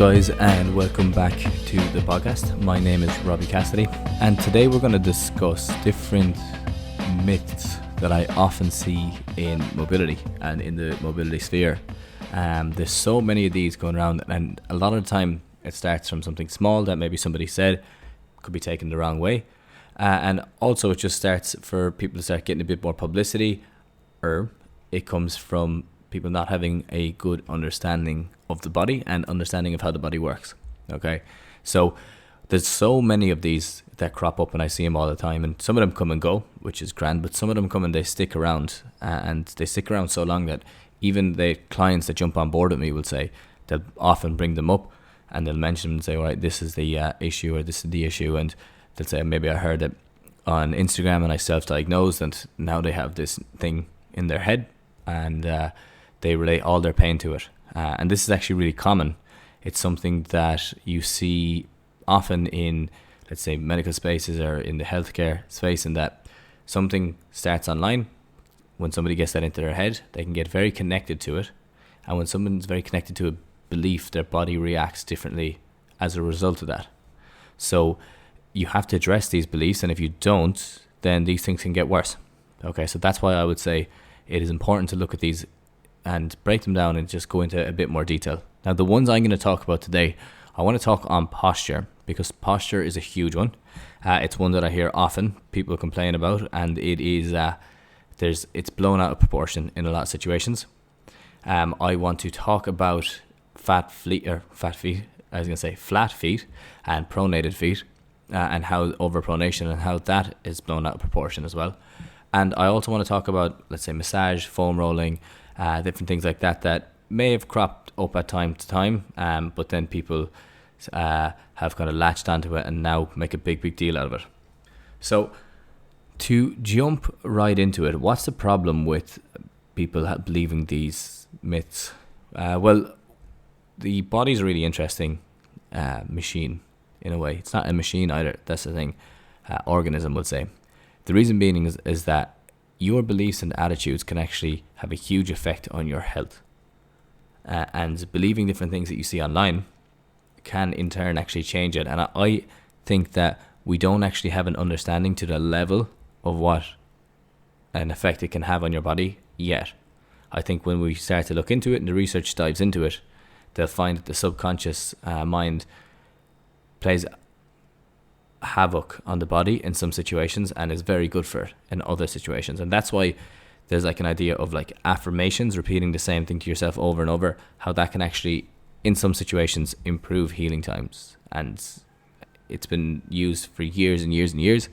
guys, and welcome back to the podcast. My name is Robbie Cassidy, and today we're going to discuss different myths that I often see in mobility and in the mobility sphere. There's so many of these going around, and a lot of the time it starts from something small that maybe somebody said could be taken the wrong way, and also it just starts for people to start getting a bit more publicity, or it comes from people not having a good understanding of the body and understanding of how the body works. Okay, so there's so many of these that crop up, and I see them all the time, and some of them come and go, which is grand, but some of them come and they stick around, and they stick around so long that even the clients that jump on board with me will say, they'll often bring them up and they'll mention them and say, all right, this is the issue, or this is the issue, and they'll say, maybe I heard it on Instagram and I self-diagnosed, and now they have this thing in their head, and they relate all their pain to it. And this is actually really common. It's something that you see often in, let's say, medical spaces or in the healthcare space, in that something starts online. When somebody gets that into their head, they can get very connected to it. And when someone's very connected to a belief, their body reacts differently as a result of that. So you have to address these beliefs, and if you don't, then these things can get worse. Okay, so that's why I would say it is important to look at these and break them down and just go into a bit more detail. Now, the ones I'm going to talk about today, I want to talk on posture, because posture is a huge one. It's one that I hear often people complain about, and it is it's blown out of proportion in a lot of situations. I want to talk about flat feet and pronated feet, and how overpronation and how that is blown out of proportion as well. And I also want to talk about, let's say, massage, foam rolling, different things like that may have cropped up at time to time, but then people have kind of latched onto it and now make a big deal out of it. So to jump right into it, what's the problem with people believing these myths? Well, the body's a really interesting machine in a way. It's not a machine either. That's the thing. Organism, would say. The reason being is that your beliefs and attitudes can actually have a huge effect on your health. And believing different things that you see online can in turn actually change it. And I think that we don't actually have an understanding to the level of what an effect it can have on your body yet. I think when we start to look into it and the research dives into it, they'll find that the subconscious mind plays havoc on the body in some situations and is very good for it in other situations. And that's why there's like an idea of like affirmations, repeating the same thing to yourself over and over, how that can actually in some situations improve healing times. And it's been used for years and years and years,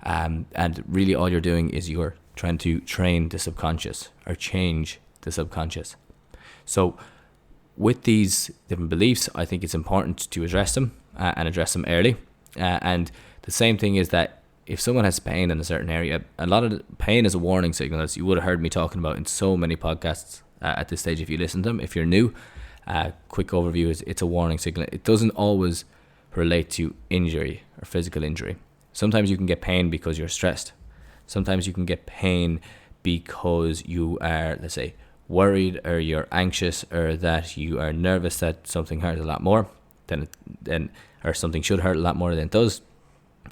and really all you're doing is you're trying to train the subconscious or change the subconscious. So with these different beliefs, I think it's important to address them and address them early. And the same thing is that if someone has pain in a certain area, a lot of pain is a warning signal, as you would have heard me talking about in so many podcasts at this stage if you listen to them. If you're new, quick overview is it's a warning signal. It doesn't always relate to injury or physical injury. Sometimes you can get pain because you're stressed. Sometimes you can get pain because you are, let's say, worried, or you're anxious, or that you are nervous that something hurts a lot more than or something should hurt a lot more than it does.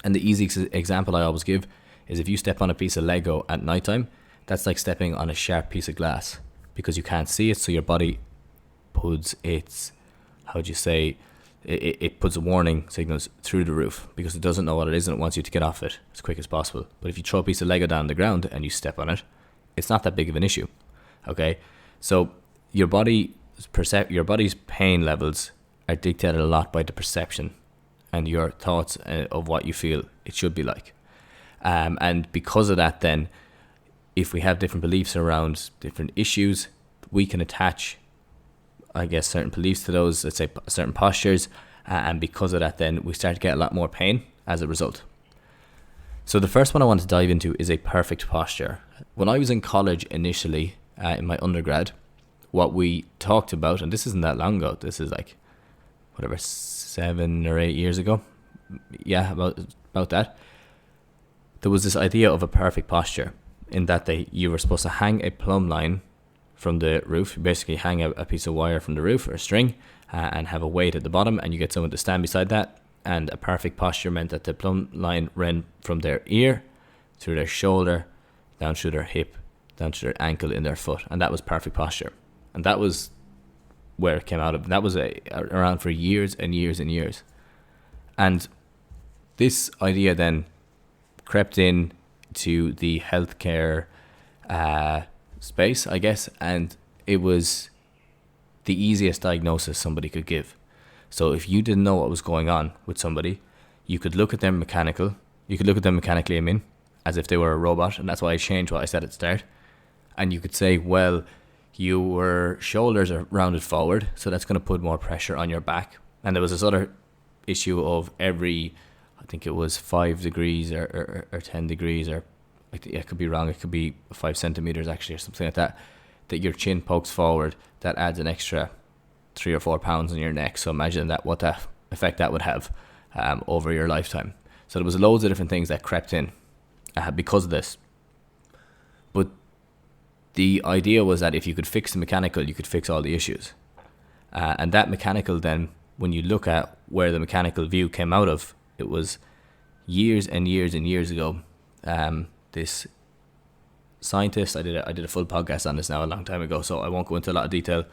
And the easy example I always give is if you step on a piece of Lego at nighttime, that's like stepping on a sharp piece of glass because you can't see it, so your body puts its, it puts a warning signals through the roof because it doesn't know what it is and it wants you to get off it as quick as possible. But if you throw a piece of Lego down on the ground and you step on it, it's not that big of an issue. Okay, so your body's pain levels are dictated a lot by the perception and your thoughts of what you feel it should be like. And because of that, then, if we have different beliefs around different issues, we can attach, I guess, certain beliefs to those, let's say, certain postures. And because of that, then, we start to get a lot more pain as a result. So the first one I want to dive into is a perfect posture. When I was in college initially, in my undergrad, what we talked about, and this isn't that long ago, this is like, 7 or 8 years ago, about that, there was this idea of a perfect posture, in that you were supposed to hang a plumb line from the roof. You basically hang a piece of wire from the roof or a string, and have a weight at the bottom, and you get someone to stand beside that. And a perfect posture meant that the plumb line ran from their ear through their shoulder, down through their hip, down to their ankle in their foot, and that was perfect posture. And that was where it came out of. That was around for years and years and years. And this idea then crept in to the healthcare space, I guess, and it was the easiest diagnosis somebody could give. So if you didn't know what was going on with somebody, you could look at them mechanically, I mean, as if they were a robot, and that's why I changed what I said at the start. And you could say, well, your shoulders are rounded forward, so that's going to put more pressure on your back. And there was this other issue of every, I think it was 5 degrees or 10 degrees, or I could be wrong, it could be 5 centimeters actually, or something like that, that your chin pokes forward. That adds an extra 3 or 4 pounds on your neck. So imagine that, what that effect that would have over your lifetime. So there was loads of different things that crept in because of this. But the idea was that if you could fix the mechanical, you could fix all the issues. And that mechanical then, when you look at where the mechanical view came out of, it was years and years and years ago. This scientist, I did a full podcast on this now a long time ago, so I won't go into a lot of detail.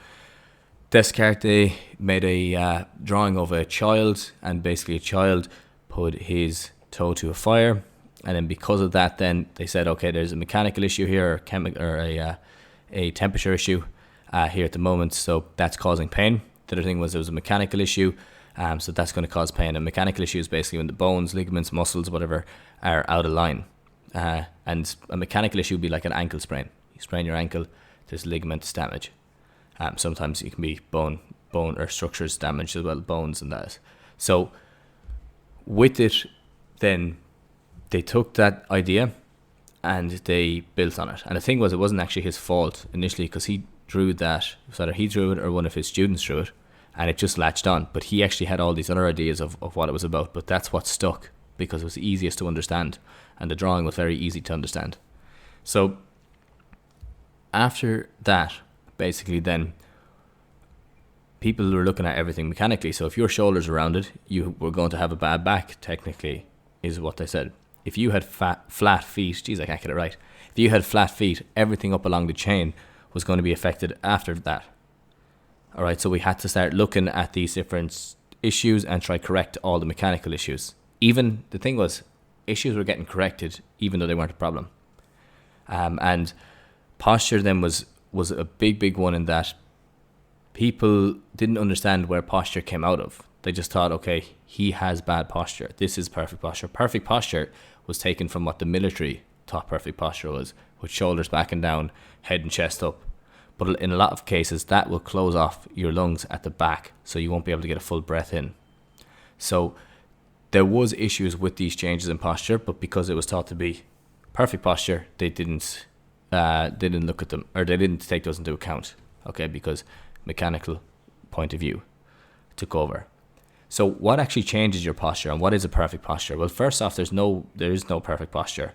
Descartes made a drawing of a child, and basically a child put his toe to a fire, and then because of that, then they said, okay, there's a mechanical issue here, or a temperature issue here at the moment, so that's causing pain. The other thing was there was a mechanical issue, so that's going to cause pain. A mechanical issue is basically when the bones, ligaments, muscles, whatever, are out of line. And a mechanical issue would be like an ankle sprain. You sprain your ankle, there's ligaments damage. Sometimes it can be bone or structures damaged as well, bones and that. So with it, then they took that idea and they built on it. And the thing was, it wasn't actually his fault initially, because he drew that, so either he drew it or one of his students drew it, and it just latched on. But he actually had all these other ideas of what it was about, but that's what stuck because it was the easiest to understand, and the drawing was very easy to understand. So after that, basically then, people were looking at everything mechanically. So if your shoulders are rounded, you were going to have a bad back, technically, is what they said. If you had flat feet, geez, I can't get it right. If you had flat feet, everything up along the chain was going to be affected after that. All right, so we had to start looking at these different issues and try correct all the mechanical issues. Even the thing was, issues were getting corrected even though they weren't a problem. And posture then was a big one, in that people didn't understand where posture came out of. They just thought, okay, he has bad posture. This is perfect posture. Perfect posture was taken from what the military thought perfect posture was, with shoulders back and down, head and chest up. But in a lot of cases, that will close off your lungs at the back, so you won't be able to get a full breath in. So there was issues with these changes in posture, but because it was thought to be perfect posture, they didn't look at them, or they didn't take those into account. Okay, because mechanical point of view took over. So what actually changes your posture, and what is a perfect posture? Well, first off, there is no perfect posture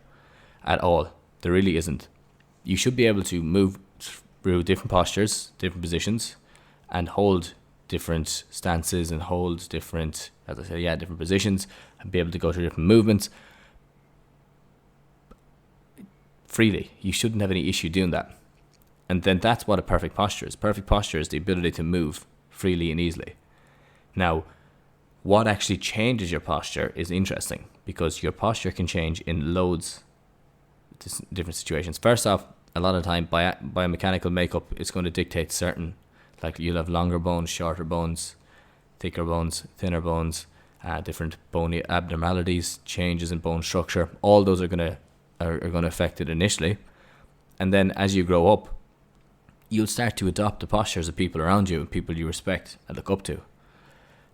at all. There really isn't. You should be able to move through different postures, different positions, and hold different stances, and hold different, as I said, different positions, and be able to go through different movements freely. You shouldn't have any issue doing that. And then that's what a perfect posture is. Perfect posture is the ability to move freely and easily. Now, what actually changes your posture is interesting, because your posture can change in loads of different situations. First off, a lot of the time, biomechanical makeup is going to dictate certain, like you'll have longer bones, shorter bones, thicker bones, thinner bones, different bony abnormalities, changes in bone structure. All those are going to affect it initially. And then as you grow up, you'll start to adopt the postures of people around you, people you respect and look up to.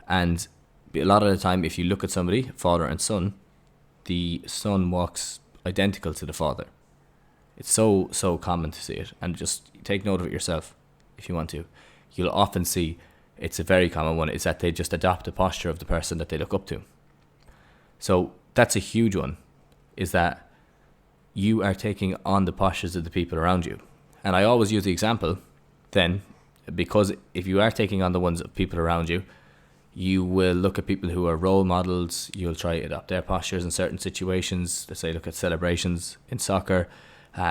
And a lot of the time, if you look at somebody, father and son, the son walks identical to the father. It's so common to see it, and just take note of it yourself if you want to. You'll often see, it's a very common one, is that they just adopt the posture of the person that they look up to. So that's a huge one, is that you are taking on the postures of the people around you. And I always use the example then because if you are taking on the ones of people around you, you will look at people who are role models. You'll try to adopt their postures in certain situations. Let's say look at celebrations in soccer.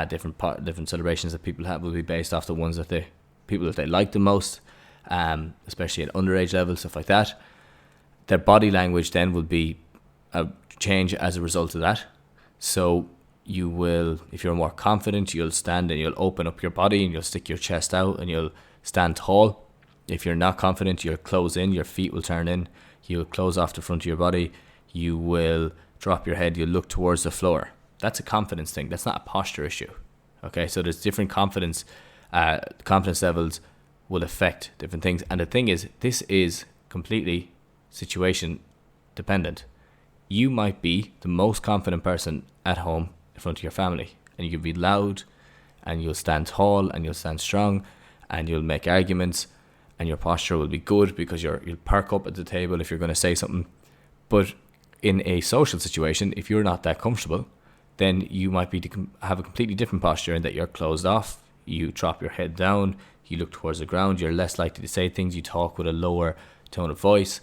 Different celebrations that people have will be based off the ones that people that they like the most, especially at underage levels, stuff like that. Their body language then will be a change as a result of that. So you will, if you're more confident, you'll stand and you'll open up your body and you'll stick your chest out and you'll stand tall. If you're not confident, you'll close in, your feet will turn in, you'll close off the front of your body, you will drop your head, you'll look towards the floor. That's a confidence thing. That's not a posture issue. Okay, so there's different confidence levels will affect different things. And the thing is, this is completely situation dependent. You might be the most confident person at home in front of your family, and you'll be loud, and you'll stand tall, and you'll stand strong, and you'll make arguments, and your posture will be good because you'll perk up at the table if you're going to say something. But in a social situation, if you're not that comfortable, then you might have a completely different posture in that you're closed off, you drop your head down, you look towards the ground, you're less likely to say things, you talk with a lower tone of voice,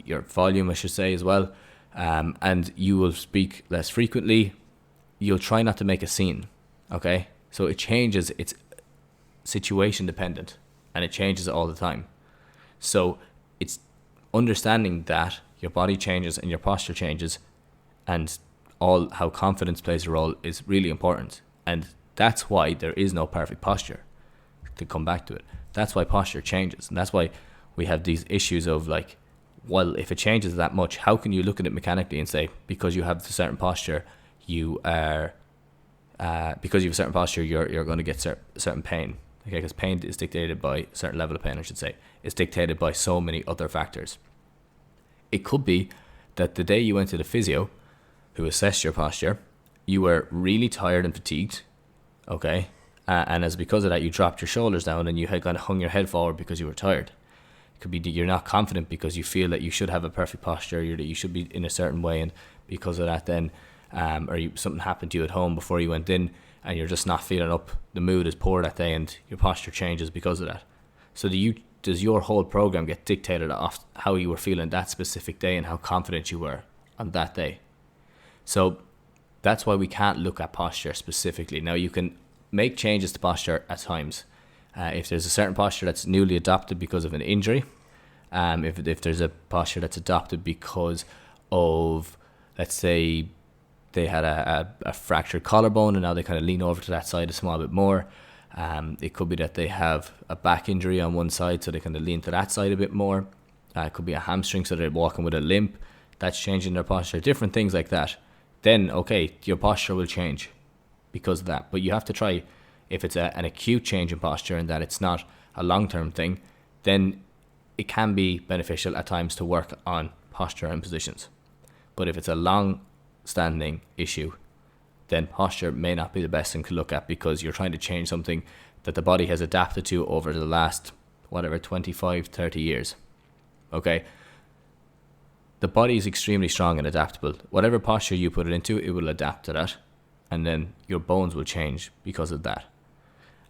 your volume I should say as well, and you will speak less frequently. You'll try not to make a scene, okay? So it changes, it's situation dependent, and it changes all the time. So it's understanding that your body changes and your posture changes, and all how confidence plays a role is really important. And that's why there is no perfect posture, to come back to it. That's why posture changes, and that's why we have these issues of like, well, if it changes that much, how can you look at it mechanically and say because you have a certain posture you're going to get certain pain? Okay, because pain is dictated by a certain level of pain, I should say. It's dictated by so many other factors. It could be that the day you went to the physio who assessed your posture, you were really tired and fatigued, okay? And as because of that, you dropped your shoulders down and you had kind of hung your head forward because you were tired. It could be that you're not confident because you feel that you should have a perfect posture, that you should be in a certain way, and because of that then, something happened to you at home before you went in, and you're just not feeling up, the mood is poor that day, and your posture changes because of that. So does your whole program get dictated off how you were feeling that specific day and how confident you were on that day? So that's why we can't look at posture specifically. Now you can make changes to posture at times. If there's a certain posture that's newly adopted because of an injury, if there's a posture that's adopted because of, let's say, they had a fractured collarbone and now they kind of lean over to that side a small bit more. It could be that they have a back injury on one side, so they kind of lean to that side a bit more. It could be a hamstring, so they're walking with a limp. That's changing their posture. Different things like that. Then, okay, your posture will change because of that. But you have to try, if it's an acute change in posture and that it's not a long-term thing, then it can be beneficial at times to work on posture and positions. But if it's a long-standing issue, then posture may not be the best thing to look at because you're trying to change something that the body has adapted to over the last, 25, 30 years. Okay? The body is extremely strong and adaptable. Whatever posture you put it into, it will adapt to that. And then your bones will change because of that.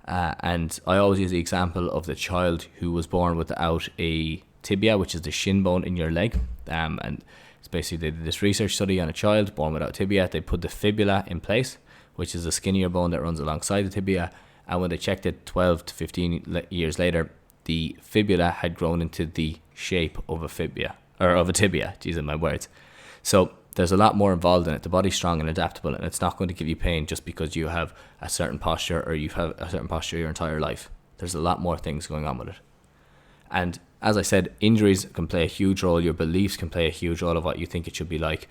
And I always use the example of the child who was born without a tibia, which is the shin bone in your leg. And it's basically, they did this research study on a child born without tibia. They put the fibula in place, which is a skinnier bone that runs alongside the tibia. And when they checked it 12 to 15 years later, the fibula had grown into the shape of a fibia, or of a tibia. Jesus, my words. So there's a lot more involved in it. The body's strong and adaptable, and it's not going to give you pain just because you have a certain posture or you've had a certain posture your entire life. There's a lot more things going on with it. And as I said, injuries can play a huge role. Your beliefs can play a huge role of what you think it should be like.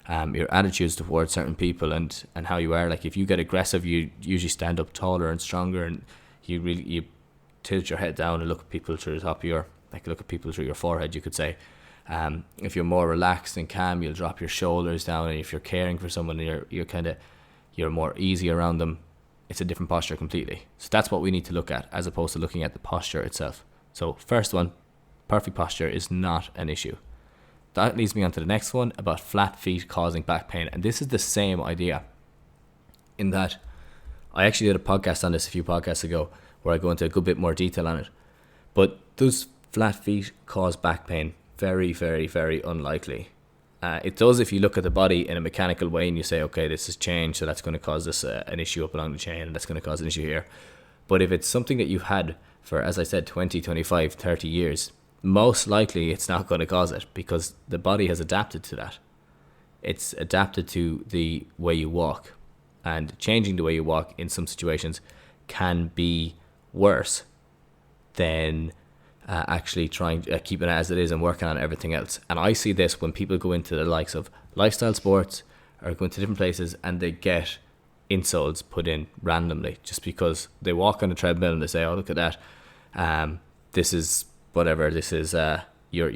Your attitudes towards certain people and how you are. Like if you get aggressive, you usually stand up taller and stronger, and you tilt your head down and look at people through the top of your, look at people through your forehead, you could say. If you're more relaxed and calm, you'll drop your shoulders down, and if you're caring for someone, you're more easy around them. It's a different posture completely. So that's what we need to look at, as opposed to looking at the posture itself. So first one, perfect posture is not an issue. That leads me on to the next one about flat feet causing back pain, and this is the same idea. In that, I actually did a podcast on this a few podcasts ago where I go into a good bit more detail on it. But does flat feet cause back pain? Very, very, very unlikely. It does if you look at the body in a mechanical way and you say, okay, this has changed, so that's going to cause this an issue up along the chain, and that's going to cause an issue here. But if it's something that you've had for, as I said, 20, 25, 30 years, most likely it's not going to cause it, because the body has adapted to that. It's adapted to the way you walk, and changing the way you walk in some situations can be worse than actually trying to keep it as it is and working on everything else. And I see this when people go into the likes of lifestyle sports or go into different places and they get insoles put in randomly just because they walk on a treadmill and they say, oh, look at that, this is whatever, this is you're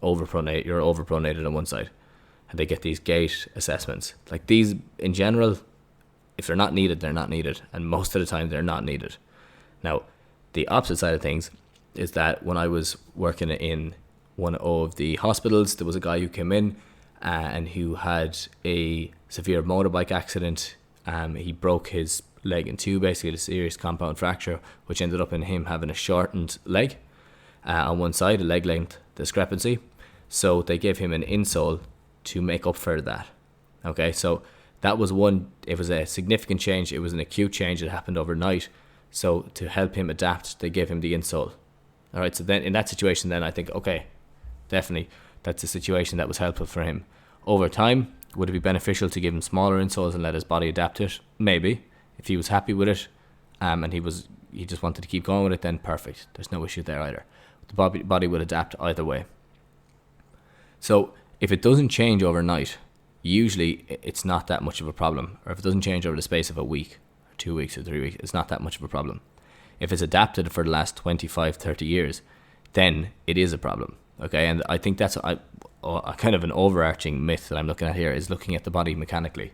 overpronated on one side, and they get these gait assessments. Like, these in general, if they're not needed, they're not needed, and most of the time they're not needed. Now, the opposite side of things is that when I was working in one of the hospitals, there was a guy who came in and who had a severe motorbike accident. He broke his leg in two, basically a serious compound fracture, which ended up in him having a shortened leg on one side, a leg length discrepancy. So they gave him an insole to make up for that. Okay, so that was one. It was a significant change. It was an acute change. It happened overnight. So to help him adapt, they gave him the insole. All right, so then in that situation, then I think, okay, definitely that's a situation that was helpful for him. Over time, would it be beneficial to give him smaller insoles and let his body adapt to it? Maybe. If he was happy with it, and he just wanted to keep going with it, then perfect. There's no issue there either. The body would adapt either way. So if it doesn't change overnight, usually it's not that much of a problem. Or if it doesn't change over the space of a week, or 2 weeks, or 3 weeks, it's not that much of a problem. If it's adapted for the last 25, 30 years, then it is a problem. Okay, and I think that's a kind of an overarching myth that I'm looking at here, is looking at the body mechanically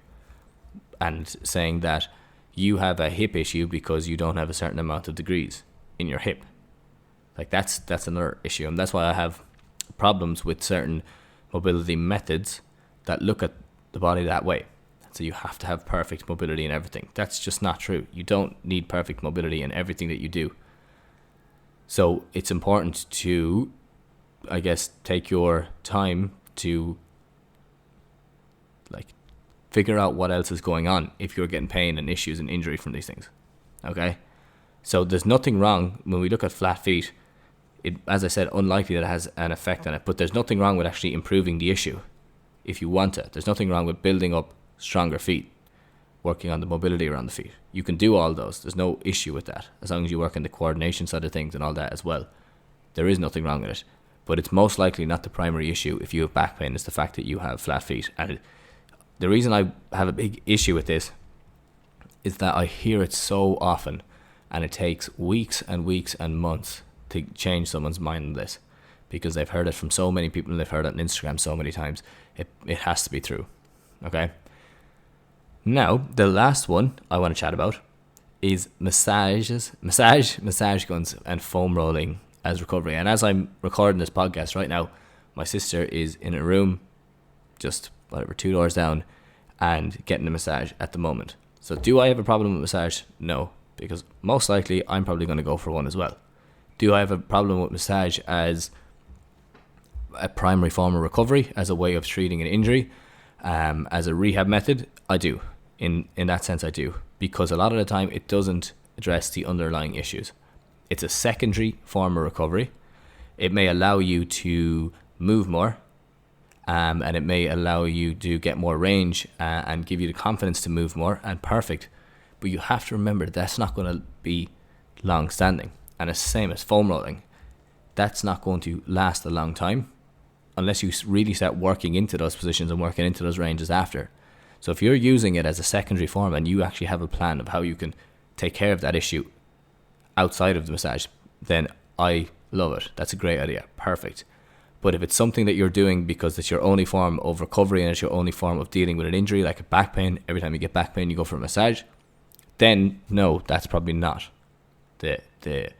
and saying that you have a hip issue because you don't have a certain amount of degrees in your hip. Like, that's another issue, and that's why I have problems with certain mobility methods that look at the body that way. So you have to have perfect mobility in everything. That's just not true. You don't need perfect mobility in everything that you do. So it's important to, I guess, take your time to figure out what else is going on if you're getting pain and issues and injury from these things. Okay? So there's nothing wrong when we look at flat feet. It, as I said, unlikely that it has an effect on it, but there's nothing wrong with actually improving the issue if you want to. There's nothing wrong with building up stronger feet, working on the mobility around the feet. You can do all those. There's no issue with that, as long as you work on the coordination side of things and all that as well. There is nothing wrong with it, but it's most likely not the primary issue if you have back pain. It's the fact that you have flat feet. And the reason I have a big issue with this is that I hear it so often, and it takes weeks and weeks and months to change someone's mind on this, because they've heard it from so many people and they've heard it on Instagram so many times. It has to be true. Okay? Now, the last one I want to chat about is massage guns and foam rolling as recovery. And as I'm recording this podcast right now, my sister is in a room just 2 doors down and getting a massage at the moment. So do I have a problem with massage? No, because most likely I'm probably going to go for one as well. Do I have a problem with massage as a primary form of recovery, as a way of treating an injury, as a rehab method? I do. In that sense, I do, because a lot of the time it doesn't address the underlying issues. It's a secondary form of recovery. It may allow you to move more, and it may allow you to get more range and give you the confidence to move more, and perfect. But you have to remember that's not going to be long standing. And it's the same as foam rolling. That's not going to last a long time unless you really start working into those positions and working into those ranges after. So if you're using it as a secondary form and you actually have a plan of how you can take care of that issue outside of the massage, then I love it. That's a great idea. Perfect. But if it's something that you're doing because it's your only form of recovery and it's your only form of dealing with an injury, like a back pain, every time you get back pain you go for a massage, then no, that's probably not the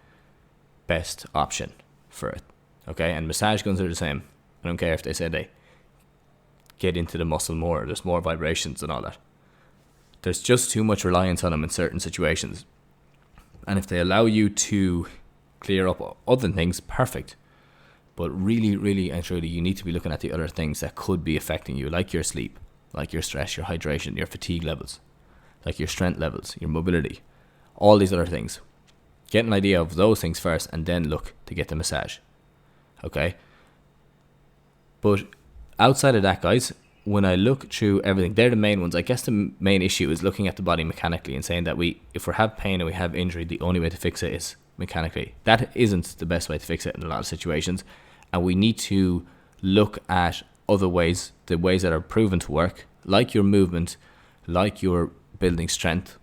best option for it. Okay? And massage guns are the same. I don't care if they say they get into the muscle more, there's more vibrations and all that. There's just too much reliance on them in certain situations. And if they allow you to clear up other things, perfect. But really, really and truly, you need to be looking at the other things that could be affecting you, like your sleep, like your stress, your hydration, your fatigue levels, like your strength levels, your mobility, all these other things. Get an idea of those things first and then look to get the massage. Okay? But outside of that, guys, when I look through everything, they're the main ones. I guess the main issue is looking at the body mechanically and saying that if we have pain and we have injury, the only way to fix it is mechanically. That isn't the best way to fix it in a lot of situations. And we need to look at other ways, the ways that are proven to work, like your movement, like your building strength,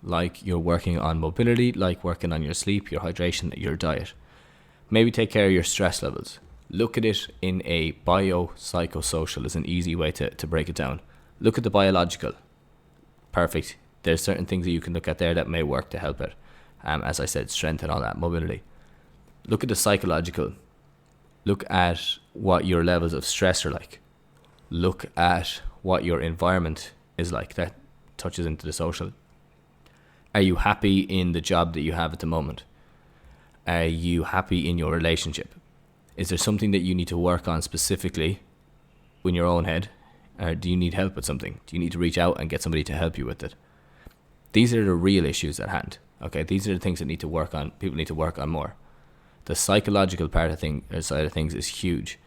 like you're working on mobility, like working on your sleep, your hydration, your diet. Maybe take care of your stress levels. Look at it in a biopsychosocial is an easy way to break it down. Look at the biological. Perfect. There's certain things that you can look at there that may work to help it. As I said, strength and all that, mobility. Look at the psychological. Look at what your levels of stress are like. Look at what your environment is like. That touches into the social. Are you happy in the job that you have at the moment? Are you happy in your relationship? Is there something that you need to work on specifically in your own head? Or do you need help with something? Do you need to reach out and get somebody to help you with it? These are the real issues at hand. Okay, these are the things that need to work on. People need to work on more. The psychological part of side of things is huge.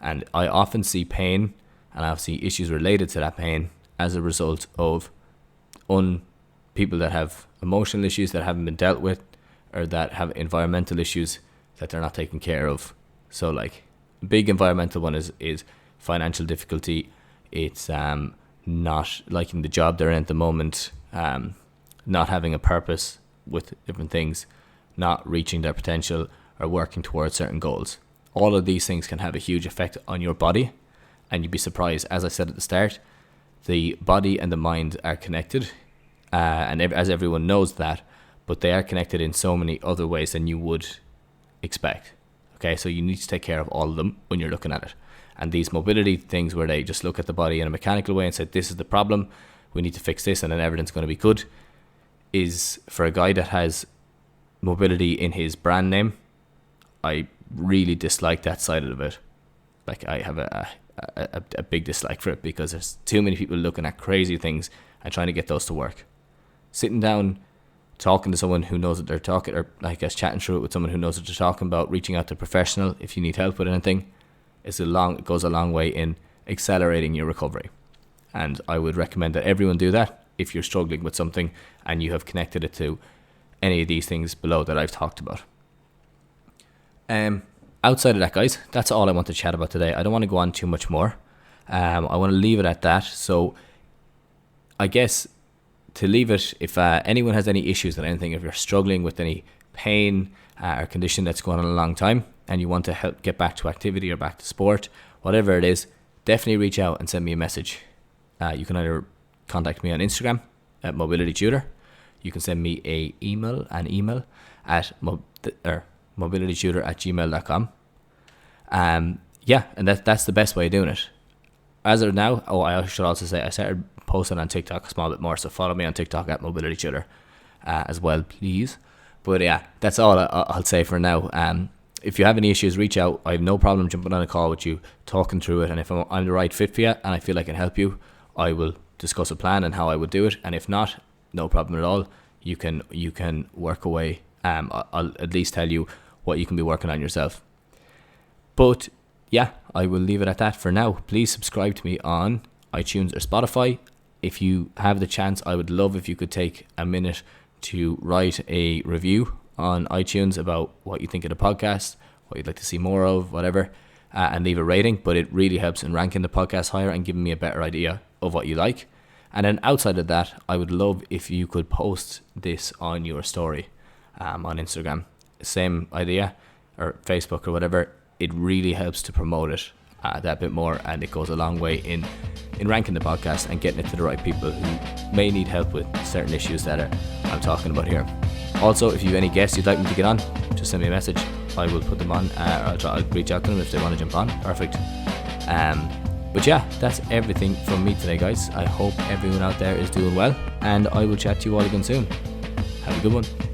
And I often see pain and I see issues related to that pain as a result of people that have emotional issues that haven't been dealt with, or that have environmental issues that they're not taking care of. So like a big environmental one is financial difficulty. It's not liking the job they're in at the moment, not having a purpose with different things, not reaching their potential or working towards certain goals. All of these things can have a huge effect on your body, and you'd be surprised. As I said at the start, the body and the mind are connected, and as everyone knows that, but they are connected in so many other ways than you would expect. Okay, so you need to take care of all of them when you're looking at it. And these mobility things where they just look at the body in a mechanical way and say, this is the problem, we need to fix this and then everything's going to be good, is for a guy that has mobility in his brand name. I really dislike that side of it. Like I have a big dislike for it, because there's too many people looking at crazy things and trying to get those to work. Sitting down, talking to someone who knows what they're talking, or I guess chatting through it with someone who knows what they're talking about, reaching out to a professional if you need help with anything, it goes a long way in accelerating your recovery. And I would recommend that everyone do that if you're struggling with something and you have connected it to any of these things below that I've talked about. Outside of that, guys, that's all I want to chat about today. I don't want to go on too much more. I want to leave it at that. So I guess to leave it, if anyone has any issues with anything, if you're struggling with any pain or condition that's going on a long time and you want to help get back to activity or back to sport, whatever it is, definitely reach out and send me a message. You can either contact me on Instagram at Mobility Tutor. You can send me an email at mobilitytutor@gmail.com. And that's the best way of doing it. As of now, I should also say I started posting on TikTok a small bit more, so follow me on TikTok at Mobility Tutor as well, please. But yeah, that's all I'll say for now. If you have any issues, reach out. I have no problem jumping on a call with you, talking through it, and if I'm the right fit for you and I feel I can help you, I will discuss a plan and how I would do it. And if not, no problem at all. You can work away. I'll at least tell you what you can be working on yourself. But yeah, I will leave it at that for now. Please subscribe to me on iTunes or Spotify. If you have the chance, I would love if you could take a minute to write a review on iTunes about what you think of the podcast, what you'd like to see more of, whatever, and leave a rating. But it really helps in ranking the podcast higher and giving me a better idea of what you like. And then outside of that, I would love if you could post this on your story on Instagram. Same idea, or Facebook or whatever. It really helps to promote it that bit more, and it goes a long way in ranking the podcast and getting it to the right people who may need help with certain issues that I'm talking about here. Also, if you have any guests you'd like me to get on, just send me a message. I will put them on. I'll reach out to them if they want to jump on. Perfect. But yeah, that's everything from me today, guys. I hope everyone out there is doing well, and I will chat to you all again soon. Have a good one.